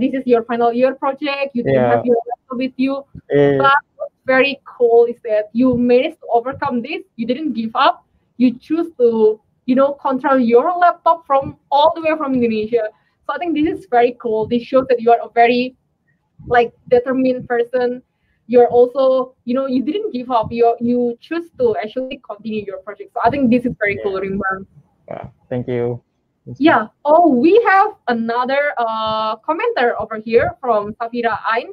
this is your final year project. You didn't have Yeah, your laptop with you. eh, But what's very cool is that you managed to overcome this. You didn't give up. You choose to, control your laptop from all the way from Indonesia. So I think this is very cool. This shows that you are a very like determined person. You're also, you didn't give up. You choose to actually continue your project. So I think this is very cool, yeah, Rimban. yeah, thank you. Yeah. Oh, we have another commenter over here from Safira Ain.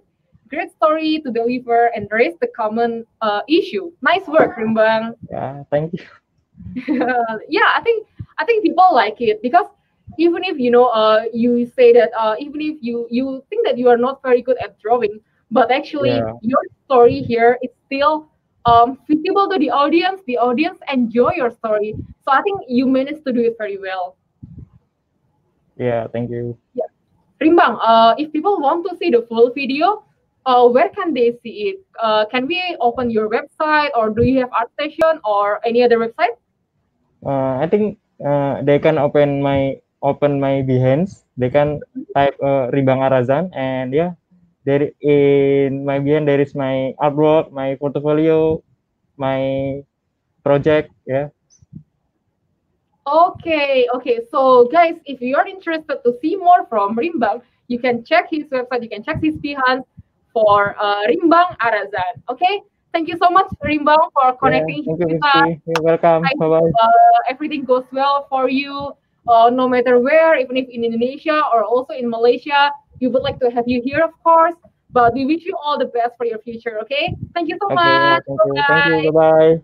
Great story to deliver and raise the common issue. Nice work, Rimbang. Yeah, thank you. Yeah, I think people like it because even if you say that even if you think that you are not very good at drawing, but actually Yeah, your story here is still visible to the audience. The audience enjoy your story, so I think you managed to do it very well. yeah, thank you. Yeah. Rimbang, if people want to see the full video, where can they see it? Can we open your website, or do you have Art Station or any other website? I think they can open my Behance. They can type Ribang Arazan, and yeah, there in my Behance there is my artwork, my portfolio, my project. Yeah, Okay, okay. So, guys, if you are interested to see more from Rimbang, you can check his website. You can check his Behance for Rimbang Arazan. Okay. Thank you so much, Rimbang, for yeah. connecting here Thank you, with us. Christy. You're welcome. I Bye hope bye. everything goes well for you, no matter where, even if in Indonesia or also in Malaysia. We would like to have you here, of course. But we wish you all the best for your future. Okay. Thank you so Okay, much. thank Bye you. Thank you. bye. Bye bye.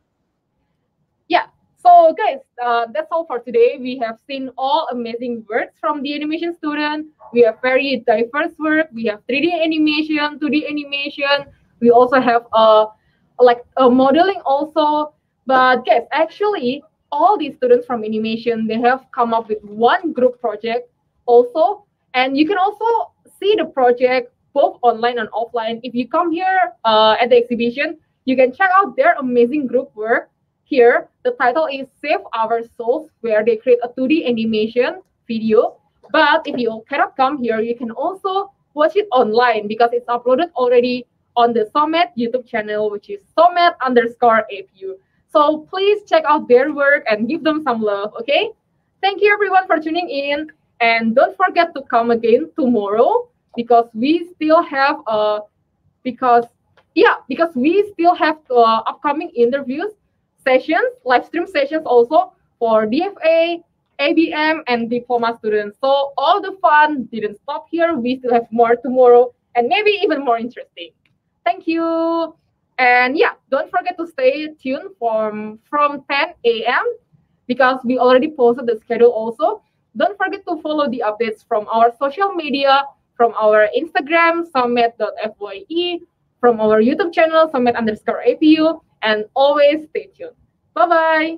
Yeah. So, guys, that's all for today. We have seen all amazing works from the animation student. We have very diverse work. We have 3D animation, 2D animation. We also have like a modeling also. But guys, actually, all these students from animation, they have come up with one group project also. And you can also see the project both online and offline. If you come here at the exhibition, you can check out their amazing group work. Here, the title is Save Our Souls, where they create a 2D animation video. But if you cannot come here, you can also watch it online because it's uploaded already on the Somet YouTube channel, which is Somet_APU. So please check out their work and give them some love, okay? Thank you everyone for tuning in. And don't forget to come again tomorrow because we still have because we still have upcoming interviews, sessions, live stream sessions also for DFA, ABM, and diploma students. So all the fun didn't stop here. We still have more tomorrow and maybe even more interesting. Thank you. And yeah, don't forget to stay tuned from 10 a.m. because we already posted the schedule also. Don't forget to follow the updates from our social media, from our Instagram, summit.fye, from our YouTube channel, summit_APU, and always stay tuned. Bye-bye.